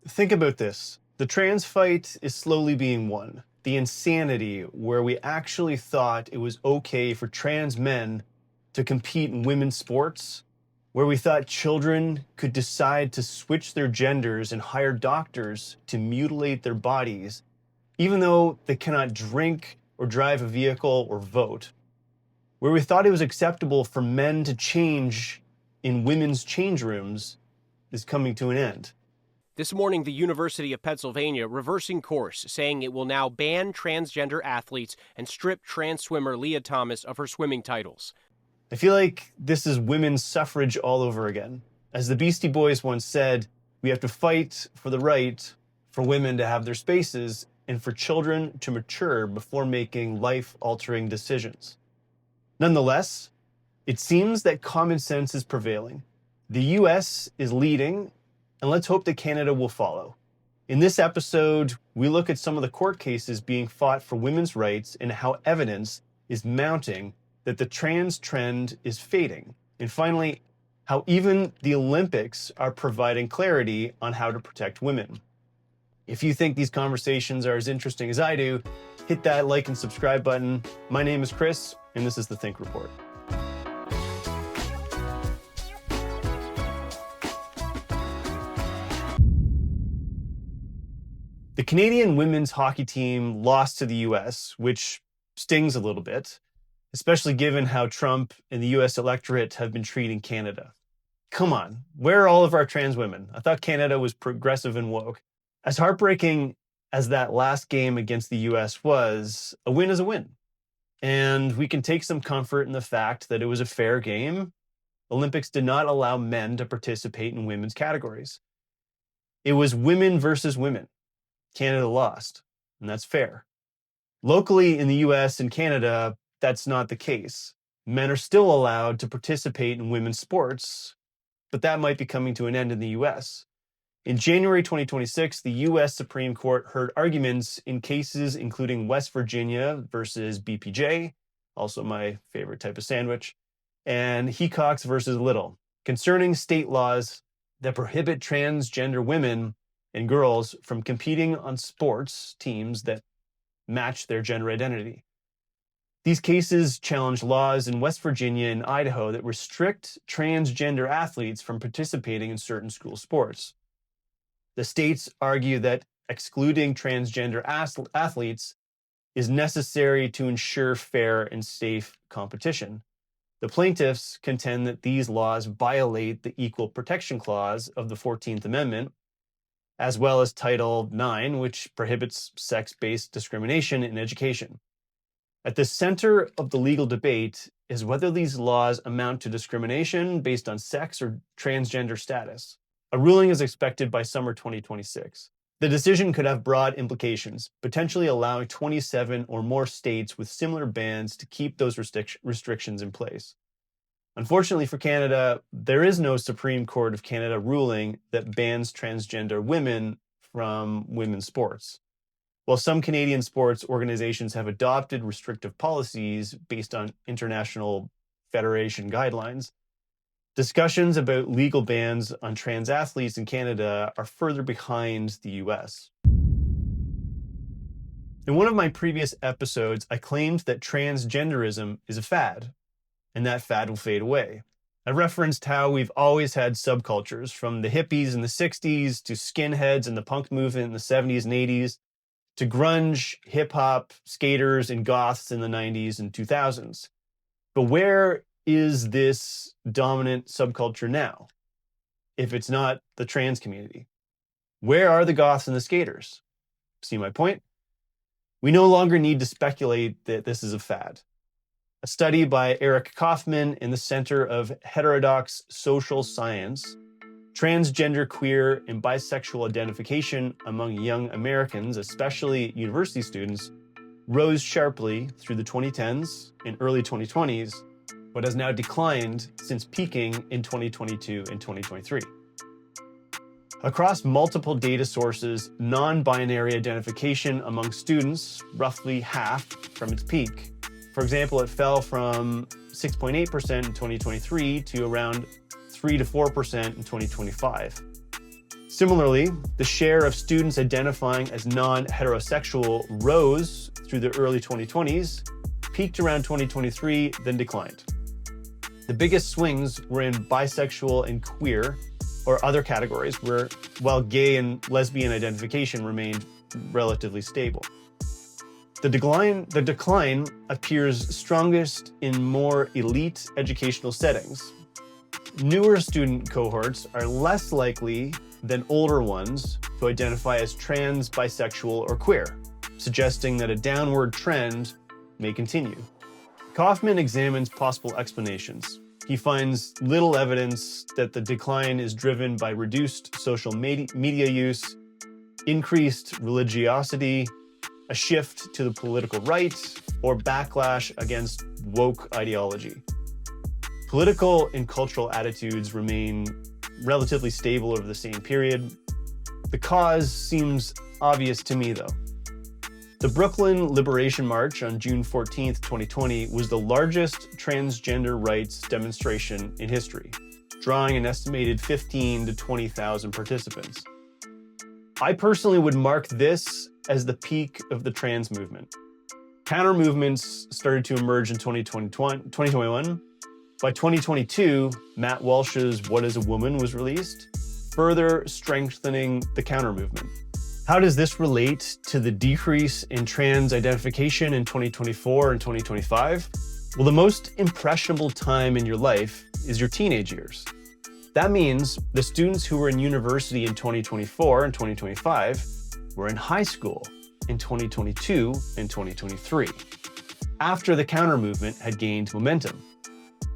Think about this. The trans fight is slowly being won. The insanity where we actually thought it was okay for trans men to compete in women's sports, where we thought children could decide to switch their genders and hire doctors to mutilate their bodies, even though they cannot drink or drive a vehicle or vote, where we thought it was acceptable for men to change in women's change rooms, is coming to an end. This morning, the University of Pennsylvania reversing course, saying it will now ban transgender athletes and strip trans swimmer Leah Thomas of her swimming titles. I feel like this is women's suffrage all over again. As the Beastie Boys once said, we have to fight for the right for women to have their spaces and for children to mature before making life-altering decisions. Nonetheless, it seems that common sense is prevailing. The US is leading, and let's hope that Canada will follow. In this episode, we look at some of the court cases being fought for women's rights and how evidence is mounting that the trans trend is fading. And finally, how even the Olympics are providing clarity on how to protect women. If you think these conversations are as interesting as I do, hit that like and subscribe button. My name is Chris, and this is The Think Report. The Canadian women's hockey team lost to the US, which stings a little bit, especially given how Trump and the US electorate have been treating Canada. Come on, where are all of our trans women? I thought Canada was progressive and woke. As heartbreaking as that last game against the US was, a win is a win. And we can take some comfort in the fact that it was a fair game. Olympics did not allow men to participate in women's categories. It was women versus women. Canada lost, and that's fair. Locally in the US and Canada, that's not the case. Men are still allowed to participate in women's sports, but that might be coming to an end in the US. In January 2026, the US Supreme Court heard arguments in cases including West Virginia versus BPJ, also my favorite type of sandwich, and Hecox versus Little, concerning state laws that prohibit transgender women and girls from competing on sports teams that match their gender identity. These cases challenge laws in West Virginia and Idaho that restrict transgender athletes from participating in certain school sports. The states argue that excluding transgender athletes is necessary to ensure fair and safe competition. The plaintiffs contend that these laws violate the Equal Protection Clause of the 14th Amendment, as well as Title IX, which prohibits sex-based discrimination in education. At the center of the legal debate is whether these laws amount to discrimination based on sex or transgender status. A ruling is expected by summer 2026. The decision could have broad implications, potentially allowing 27 or more states with similar bans to keep those restrictions in place. Unfortunately for Canada, there is no Supreme Court of Canada ruling that bans transgender women from women's sports. While some Canadian sports organizations have adopted restrictive policies based on international federation guidelines, discussions about legal bans on trans athletes in Canada are further behind the US. In one of my previous episodes, I claimed that transgenderism is a fad, and that fad will fade away. I referenced how we've always had subcultures, from the hippies in the 60s to skinheads and the punk movement in the 70s and 80s, to grunge, hip-hop, skaters, and goths in the 90s and 2000s. But where is this dominant subculture now, if it's not the trans community? Where are the goths and the skaters? See my point? We no longer need to speculate that this is a fad. A study by Eric Kaufman in the Center of Heterodox Social Science, Transgender, Queer, and Bisexual Identification among Young Americans, especially university students, rose sharply through the 2010s and early 2020s, but has now declined since peaking in 2022 and 2023. Across multiple data sources, non-binary identification among students roughly halved from its peak. For example, it fell from 6.8% in 2023 to around 3 to 4% in 2025. Similarly, the share of students identifying as non-heterosexual rose through the early 2020s, peaked around 2023, then declined. The biggest swings were in bisexual and queer, or other categories, while gay and lesbian identification remained relatively stable. The decline appears strongest in more elite educational settings. Newer student cohorts are less likely than older ones to identify as trans, bisexual, or queer, suggesting that a downward trend may continue. Kaufman examines possible explanations. He finds little evidence that the decline is driven by reduced social media use, increased religiosity, a shift to the political right, or backlash against woke ideology. Political and cultural attitudes remain relatively stable over the same period. The cause seems obvious to me, though. The Brooklyn Liberation March on June 14, 2020 was the largest transgender rights demonstration in history, drawing an estimated 15,000 to 20,000 participants. I personally would mark this as the peak of the trans movement. Counter movements started to emerge in 2021. By 2022, Matt Walsh's What is a Woman was released, further strengthening the counter movement. How does this relate to the decrease in trans identification in 2024 and 2025? Well, the most impressionable time in your life is your teenage years. That means the students who were in university in 2024 and 2025 were in high school in 2022 and 2023, after the counter movement had gained momentum.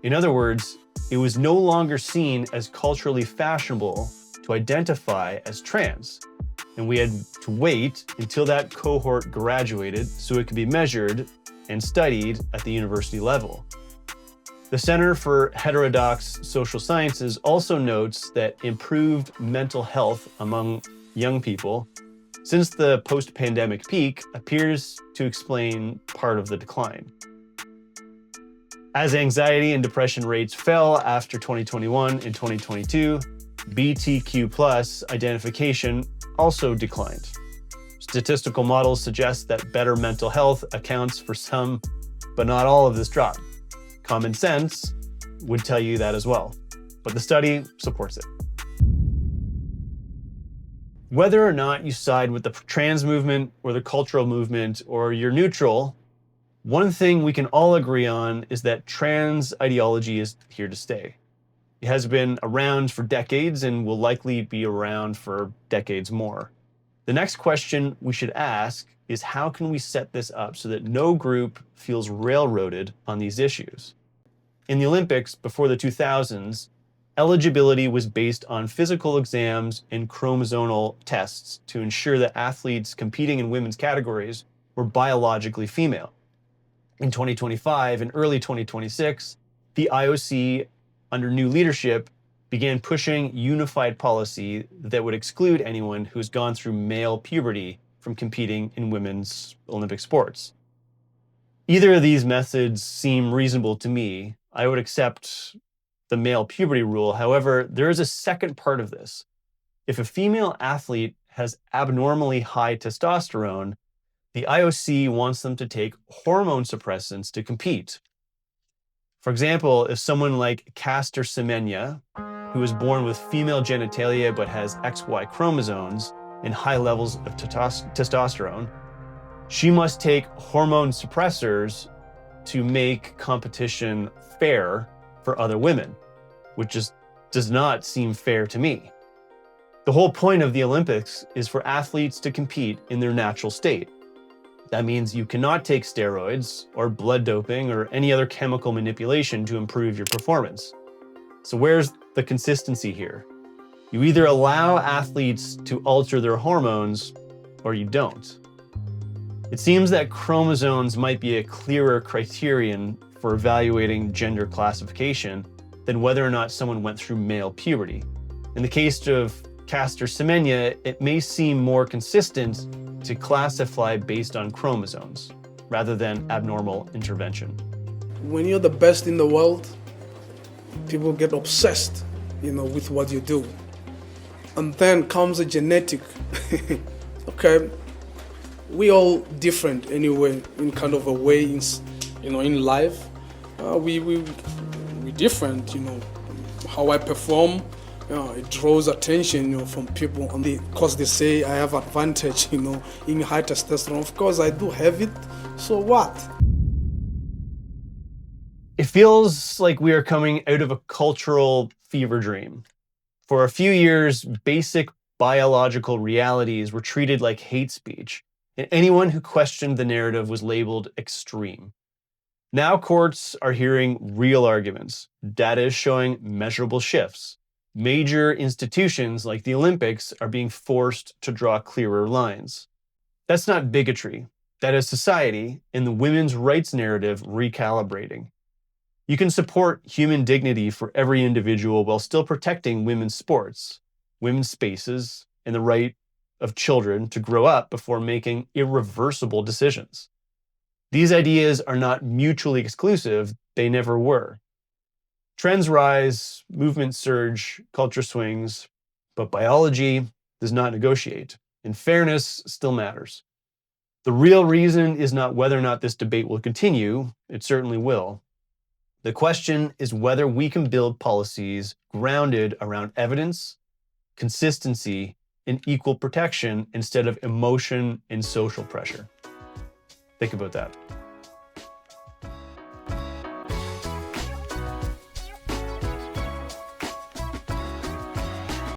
In other words, it was no longer seen as culturally fashionable to identify as trans, and we had to wait until that cohort graduated so it could be measured and studied at the university level. The Center for Heterodox Social Sciences also notes that improved mental health among young people since the post-pandemic peak appears to explain part of the decline. As anxiety and depression rates fell after 2021 and 2022, BTQ+ identification also declined. Statistical models suggest that better mental health accounts for some, but not all of this drop. Common sense would tell you that as well, but the study supports it. Whether or not you side with the trans movement or the cultural movement or you're neutral, one thing we can all agree on is that trans ideology is here to stay. It has been around for decades and will likely be around for decades more. The next question we should ask is, how can we set this up so that no group feels railroaded on these issues? In the Olympics before the 2000s, eligibility was based on physical exams and chromosomal tests to ensure that athletes competing in women's categories were biologically female. In 2025 and early 2026, the IOC, under new leadership, began pushing unified policy that would exclude anyone who's gone through male puberty from competing in women's Olympic sports. Either of these methods seem reasonable to me. I would accept the male puberty rule. However, there is a second part of this. If a female athlete has abnormally high testosterone, the IOC wants them to take hormone suppressants to compete. For example, if someone like Caster Semenya, who was born with female genitalia but has XY chromosomes and high levels of testosterone, she must take hormone suppressors to make competition fair for other women, which just does not seem fair to me. The whole point of the Olympics is for athletes to compete in their natural state. That means you cannot take steroids or blood doping or any other chemical manipulation to improve your performance. So where's the consistency here? You either allow athletes to alter their hormones or you don't. It seems that chromosomes might be a clearer criterion for evaluating gender classification than whether or not someone went through male puberty. In the case of Caster Semenya, it may seem more consistent to classify based on chromosomes rather than abnormal intervention. When you're the best in the world, people get obsessed, with what you do. and then comes a genetic. Okay, we all different anyway in kind of a way in life. We different, how I perform. It draws attention, from people, and because they say I have advantage, in high testosterone. Of course, I do have it. So what? It feels like we are coming out of a cultural fever dream. For a few years, basic biological realities were treated like hate speech, and anyone who questioned the narrative was labeled extreme. Now courts are hearing real arguments. Data is showing measurable shifts. Major institutions like the Olympics are being forced to draw clearer lines. That's not bigotry. That is society and the women's rights narrative recalibrating. You can support human dignity for every individual while still protecting women's sports, women's spaces, and the right of children to grow up before making irreversible decisions. These ideas are not mutually exclusive, they never were. Trends rise, movements surge, culture swings, but biology does not negotiate, and fairness still matters. The real reason is not whether or not this debate will continue, it certainly will. The question is whether we can build policies grounded around evidence, consistency, and equal protection instead of emotion and social pressure. Think about that.